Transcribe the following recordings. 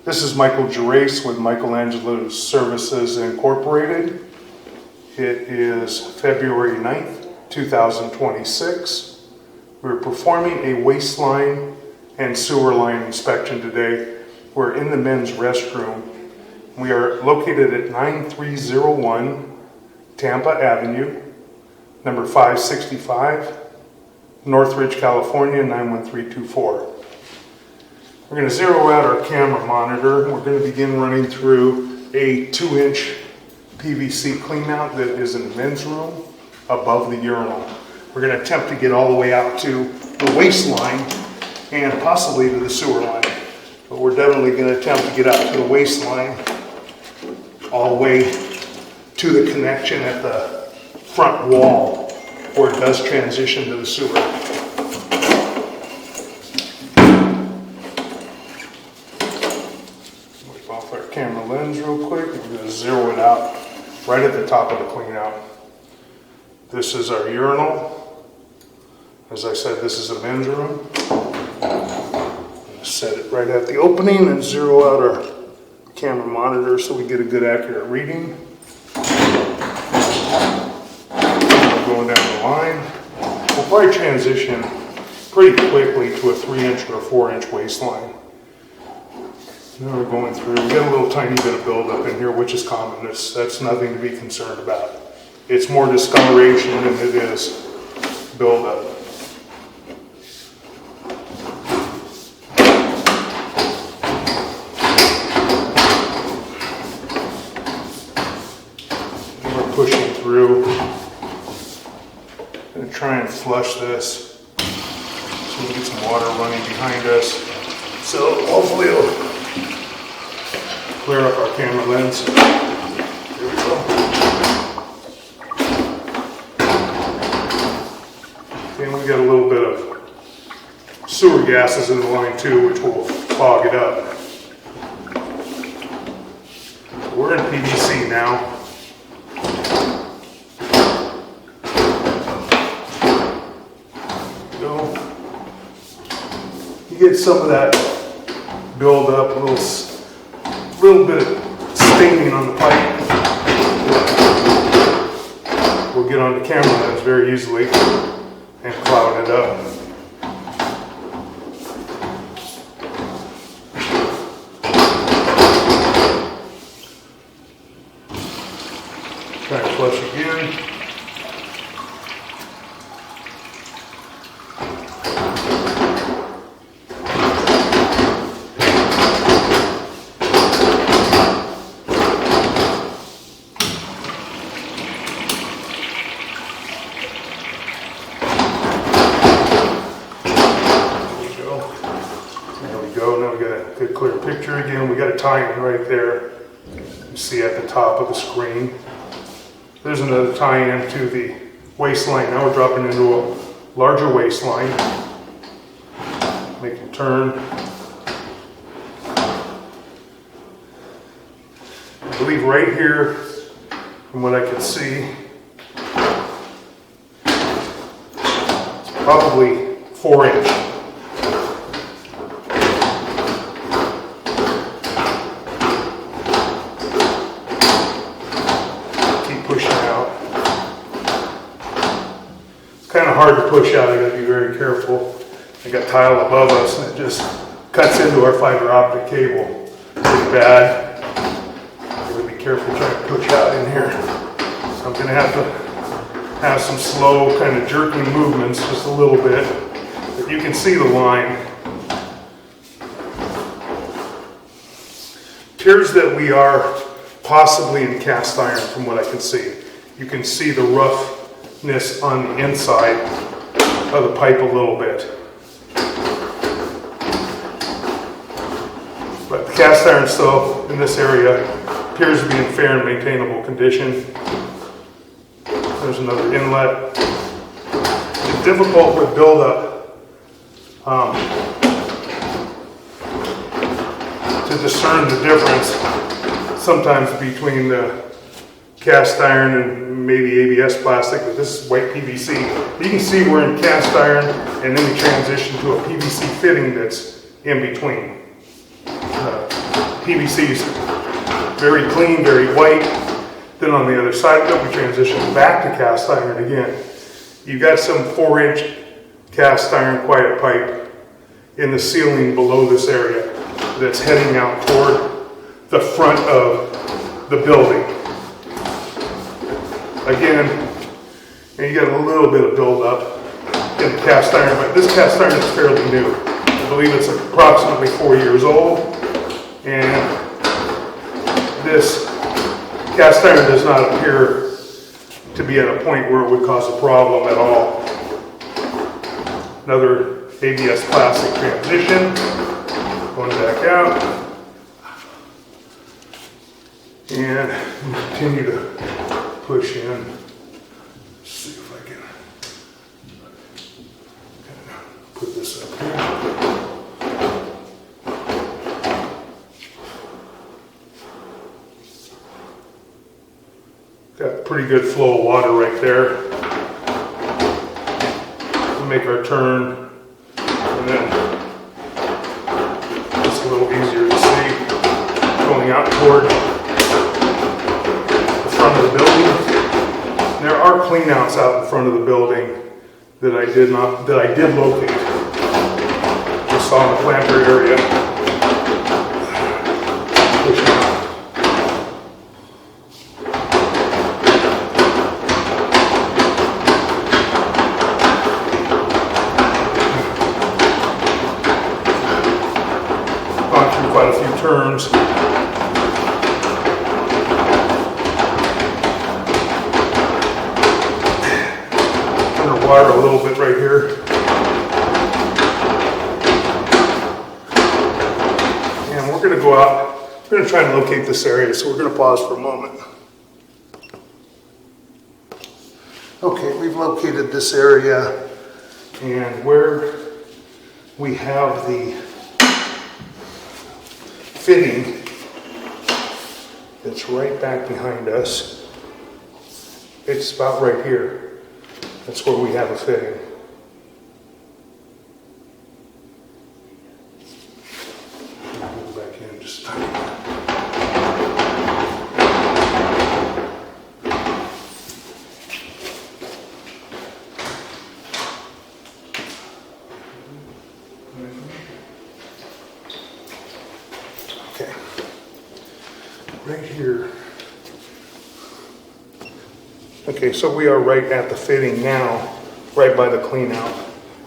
This is Michael Gerace with Michelangelos Services Incorporated. It is February 9th, 2026. We're performing a waistline and sewer line inspection today. We're in the men's restroom. We are located at 9301 Tampa Avenue, number 565, Northridge, California, 91324. We're going to zero out our camera monitor. We're going to begin running through a 2-inch PVC cleanout that is in the men's room above the urinal. We're going to attempt to get all the way out to the waistline and possibly to the sewer line. But we're definitely going to attempt to get out to the waistline all the way to the connection at the front wall where it does transition to the sewer. Off our camera lens real quick. We're going to zero it out right at the top of the clean out. This is our urinal. As I said, this is a men's room. Set it right at the opening and zero out our camera monitor so we get a good accurate reading. Going down the line. We'll probably transition pretty quickly to a 3-inch or a 4-inch waistline. Now we're going through, we got a little tiny bit of buildup in here, which is common. That's nothing to be concerned about. It's more discoloration than it is buildup. And we're pushing through. I'm going to try and flush this so we get some water running behind us. So hopefully it'll clear up our camera lens. Here we go. And we got a little bit of sewer gases in the line too, which will fog it up. We're in PVC now. Go. You get some of that build up, a little bit of staining on the pipe. We'll get on the camera lens very easily and cloud it up. Try and flush again. Now we got a good clear picture again. We got a tie-in right there. You see at the top of the screen. There's another tie-in to the waistline. Now we're dropping into a larger waistline. Make it turn. I believe right here, from what I can see, it's probably 4-inch. Kind of hard to push out. I got to be very careful. I got tile above us and it just cuts into our fiber optic cable. Pretty bad. I'm going to be careful trying to push out in here. So I'm going to have some slow kind of jerking movements, just a little bit. But you can see the line. It appears that we are possibly in cast iron from what I can see. You can see the roughness on the inside of the pipe a little bit. But the cast iron still in this area appears to be in fair and maintainable condition. There's another inlet. It's difficult with buildup to discern the difference sometimes between the cast iron and maybe ABS plastic, but this is white PVC. You can see we're in cast iron and then we transition to a PVC fitting that's in between. PVC is very clean, very white. Then on the other side of it, we transition back to cast iron again. You've got some 4-inch cast iron quiet pipe in the ceiling below this area that's heading out toward the front of the building. Again, and you got a little bit of buildup in the cast iron, but this cast iron is fairly new. I believe it's approximately 4 years old, and this cast iron does not appear to be at a point where it would cause a problem at all. Another ABS plastic transition, going back out, and continue to push in. Let's see if I can put this up here. Got pretty good flow of water right there. We'll make our turn, and then it's a little easier to see going out toward the front of the building. There are cleanouts out in front of the building that I did locate. We saw in the planter area. Pushing out. Quite a few turns. Underwater a little bit right here. And we're going to go out. We're going to try and locate this area, so we're going to pause for a moment. Okay, we've located this area, and where we have the fitting that's right back behind us. It's about right here. That's where we have a fitting. Pull back in just a tiny bit. Okay, right here. Okay, so we are right at the fitting now, right by the clean out.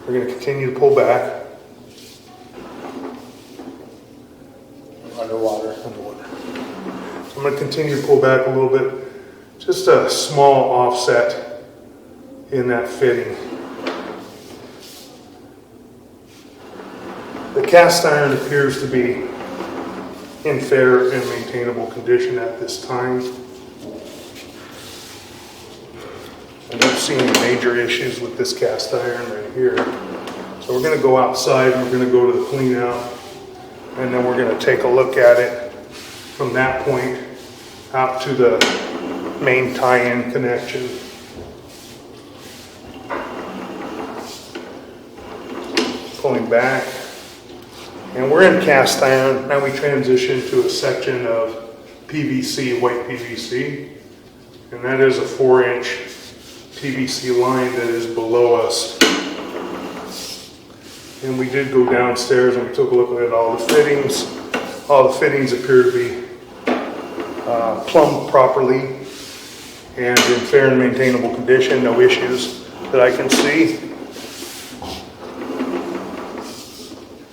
We're going to continue to pull back. Underwater. I'm going to continue to pull back a little bit. Just a small offset in that fitting. The cast iron appears to be in fair and maintainable condition at this time. I don't see any major issues with this cast iron right here. So we're going to go outside and we're going to go to the clean out, and then we're going to take a look at it from that point out to the main tie-in connection. Pulling back. And we're in cast iron. Now we transition to a section of PVC, white PVC. And that is a 4-inch PVC line that is below us. And we did go downstairs and we took a look at all the fittings. All the fittings appear to be plumbed properly and in fair and maintainable condition. No issues that I can see.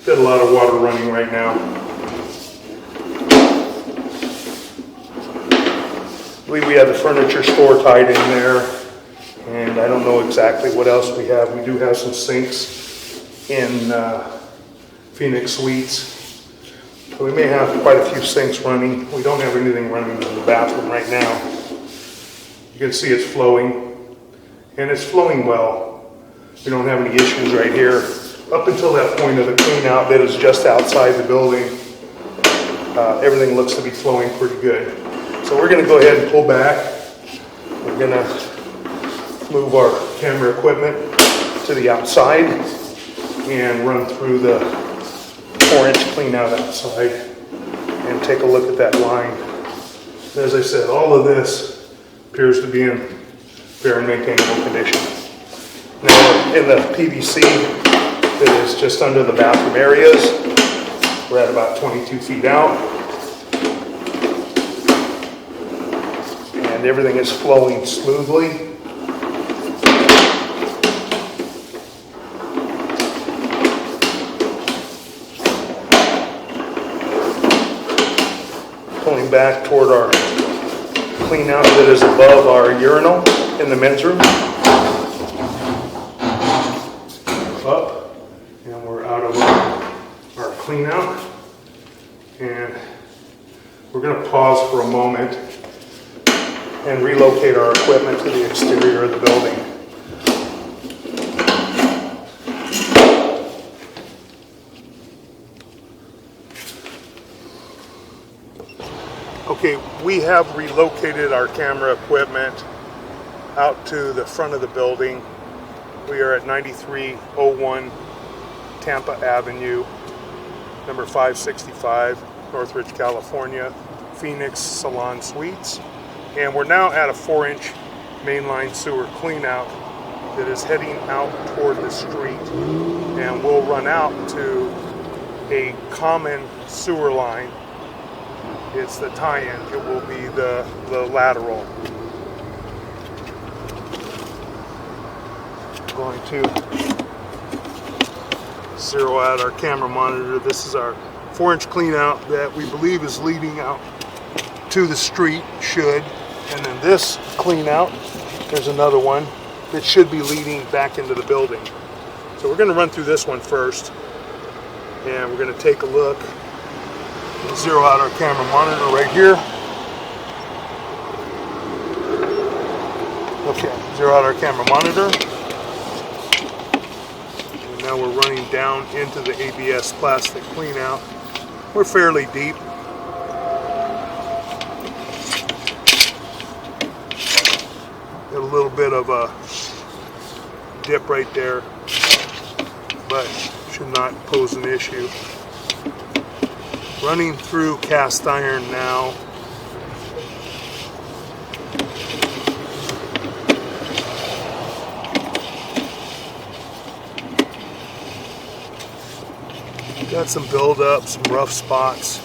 Got a lot of water running right now. I believe we have the furniture store tied in there, and I don't know exactly what else we have. We do have some sinks in Phoenix Suites. So we may have quite a few sinks running. We don't have anything running in the bathroom right now. You can see it's flowing, and it's flowing well. We don't have any issues right here. Up until that point of the clean out that is just outside the building, everything looks to be flowing pretty good. So we're going to go ahead and pull back. We're going to move our camera equipment to the outside and run through the 4-inch clean out outside. and take a look at that line. As I said, all of this appears to be in fair and maintainable condition. Now in the PVC that is just under the bathroom areas, we're at about 22 feet out. And everything is flowing smoothly. Pulling back toward our clean out that is above our urinal in the men's room. Up, and we're out of our clean out. And we're going to pause for a moment and relocate our equipment to the exterior of the building. Okay, we have relocated our camera equipment out to the front of the building. We are at 9301 Tampa Avenue, number 565, Northridge, California, Phoenix Salon Suites. And we're now at a 4-inch mainline sewer cleanout that is heading out toward the street, and we'll run out to a common sewer line. It's the tie-in. It will be the lateral. I'm going to zero out our camera monitor. This is our 4-inch cleanout that we believe is leading out to the street, should. And then this cleanout, there's another one that should be leading back into the building. So we're going to run through this one first, and we're going to take a look. Zero out our camera monitor right here. Okay, zero out our camera monitor. And now we're running down into the ABS plastic cleanout. We're fairly deep. Got a little bit of a dip right there, but should not pose an issue. Running through cast iron now. Got some buildup, some rough spots.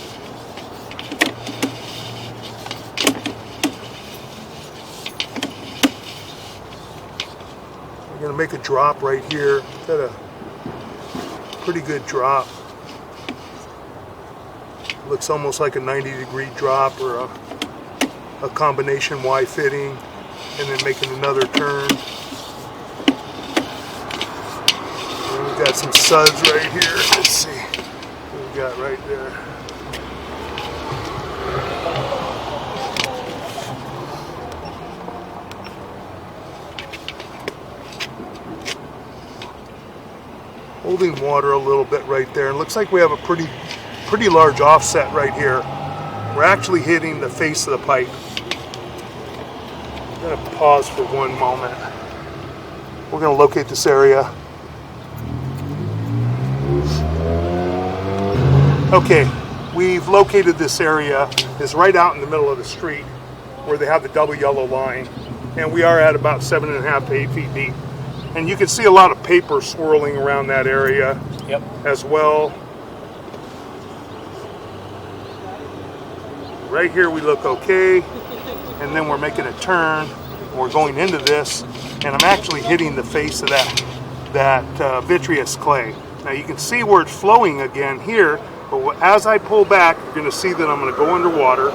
We're going to make a drop right here. Got a pretty good drop. Looks almost like a 90-degree drop or a combination Y fitting, and then making another turn. And we've got some suds right here. Let's see what we got right there. Holding water a little bit right there. It looks like we have a pretty large offset right here. We're actually hitting the face of the pipe. I'm going to pause for one moment. We're going to locate this area. Okay, we've located this area. It's right out in the middle of the street where they have the double yellow line, and we are at about 7.5 to 8 feet deep. And you can see a lot of paper swirling around that area. Yep. As well. Right here we look okay, and then we're making a turn. We're going into this, and I'm actually hitting the face of that vitreous clay. Now you can see where it's flowing again here, but as I pull back, you're going to see that I'm going to go underwater,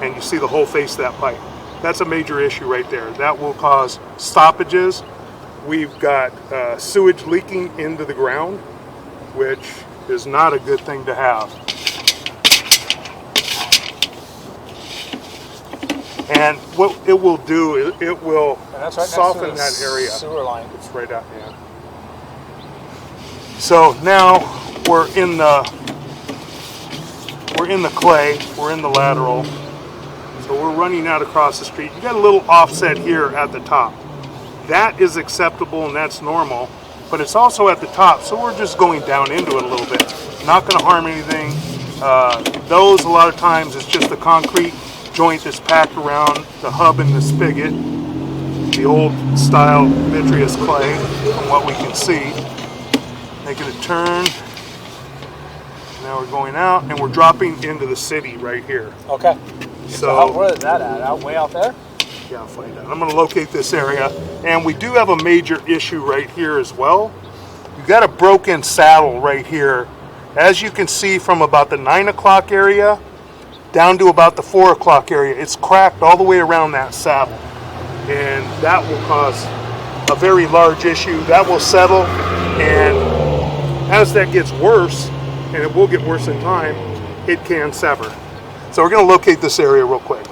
and you see the whole face of that pipe. That's a major issue right there. That will cause stoppages. We've got sewage leaking into the ground, which is not a good thing to have. And what it will do is it will soften that area. Sewer line. It's right out here. So now we're in the clay. We're in the lateral. So we're running out across the street. You got a little offset here at the top. That is acceptable and that's normal, but it's also at the top. So we're just going down into it a little bit. Not going to harm anything. Those a lot of times is just a concrete joint that's packed around the hub and the spigot, the old style vitreous clay from what we can see. Making a turn. Now we're going out and we're dropping into the city right here. Okay. So where is that at? Out way out there? Yeah, I'll find out. I'm going to locate this area, and we do have a major issue right here as well. You've got a broken saddle right here. As you can see from about the 9 o'clock area down to about the 4 o'clock area, it's cracked all the way around that saddle, and that will cause a very large issue. That will settle, and as that gets worse, and it will get worse in time, it can sever. So we're going to locate this area real quick.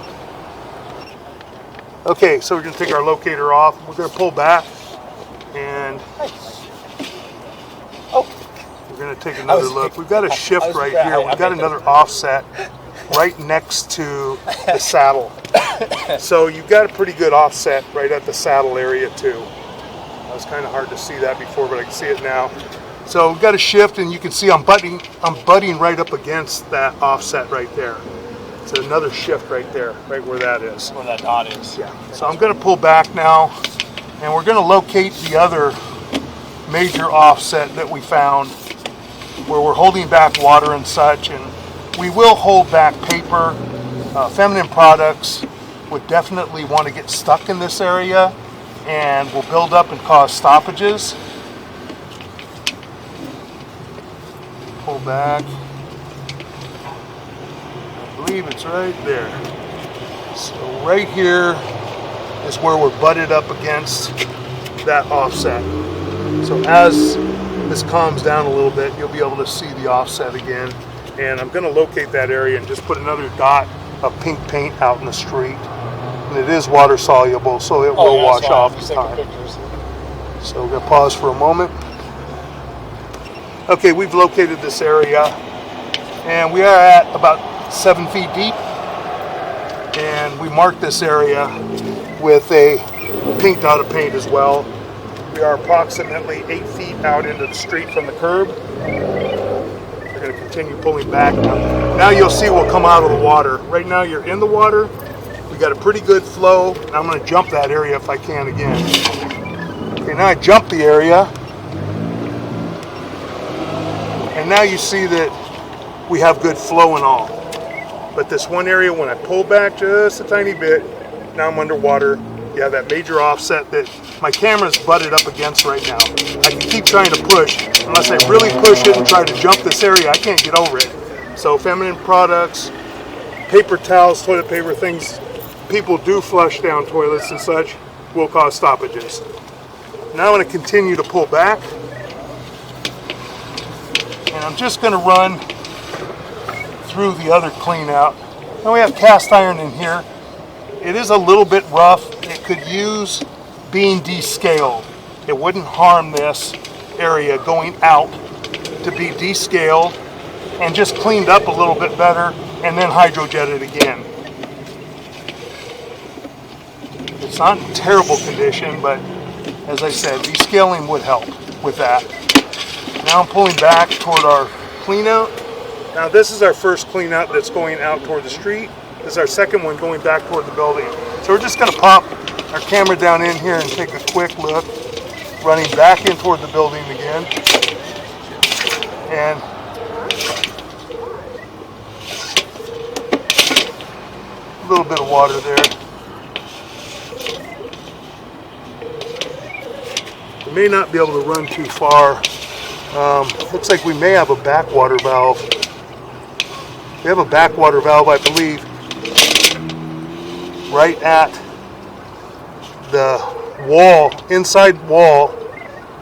Okay, so we're going to take our locator off. We're going to pull back, and we're going to take another look. We've got a shift right here. We've got another offset right next to the saddle. So you've got a pretty good offset right at the saddle area too. It was kind of hard to see that before, but I can see it now. So we've got a shift, and you can see I'm butting right up against that offset right there. It's another shift right there, right where that is. Where that dot is. Yeah. So I'm going to pull back now, and we're going to locate the other major offset that we found where we're holding back water and such, and we will hold back paper. Feminine products would definitely want to get stuck in this area and will build up and cause stoppages. Pull back. I believe it's right there. So right here is where we're butted up against that offset. So as this calms down a little bit, you'll be able to see the offset again. And I'm going to locate that area and just put another dot of pink paint out in the street. And it is water soluble, so it will wash off in time. So we're going to pause for a moment. Okay, we've located this area, and we are at about 7 feet deep, and we marked this area with a pink dot of paint as well. We are approximately 8 feet out into the street from the curb. We're going to continue pulling back. Now you'll see we'll come out of the water. Right now you're in the water. We got a pretty good flow. I'm going to jump that area if I can again. Okay, now I jumped the area. And now you see that we have good flow and all. But this one area, when I pull back just a tiny bit, now I'm underwater. You have that major offset that my camera's butted up against right now. I can keep trying to push. Unless I really push it and try to jump this area, I can't get over it. So feminine products, paper towels, toilet paper, things people do flush down toilets and such will cause stoppages. Now I'm going to continue to pull back. And I'm just going to run through the other clean out. Now we have cast iron in here. It is a little bit rough. It could use being descaled. It wouldn't harm this area going out to be descaled and just cleaned up a little bit better, and then hydrojetted again. It's not in terrible condition, but as I said, descaling would help with that. Now I'm pulling back toward our clean out. Now this is our first clean out that's going out toward the street. This is our second one going back toward the building. So we're just going to pop our camera down in here and take a quick look, running back in toward the building again. And a little bit of water there. We may not be able to run too far. Looks like we may have a backwater valve. We have a backwater valve, I believe, right at the wall, inside wall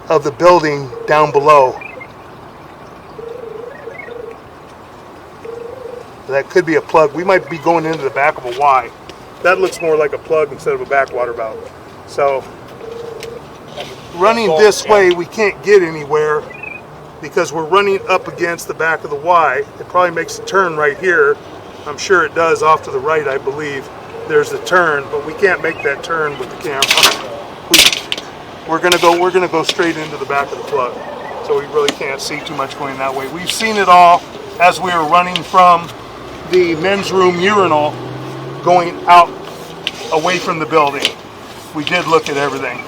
of the building down below. That could be a plug. We might be going into the back of a Y. That looks more like a plug instead of a backwater valve. So running this way, we can't get anywhere because we're running up against the back of the Y. It probably makes a turn right here. I'm sure it does off to the right, I believe. There's a turn, but we can't make that turn with the camera. We're gonna go straight into the back of the plug. So we really can't see too much going that way. We've seen it all. as we were running from the men's room urinal going out away from the building. We did look at everything.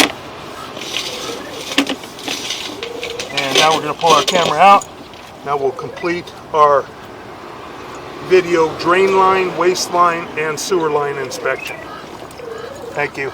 And now we're going to pull our camera out. Now we'll complete our video drain line, waste line, and sewer line inspection. Thank you.